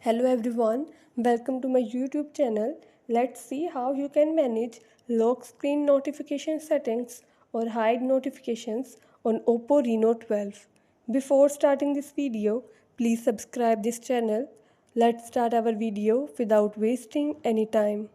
Hello everyone, welcome to my YouTube channel. Let's see how you can manage lock screen notification settings or hide notifications on Oppo Reno 12. Before starting this video, please subscribe this channel. Let's start our video without wasting any time.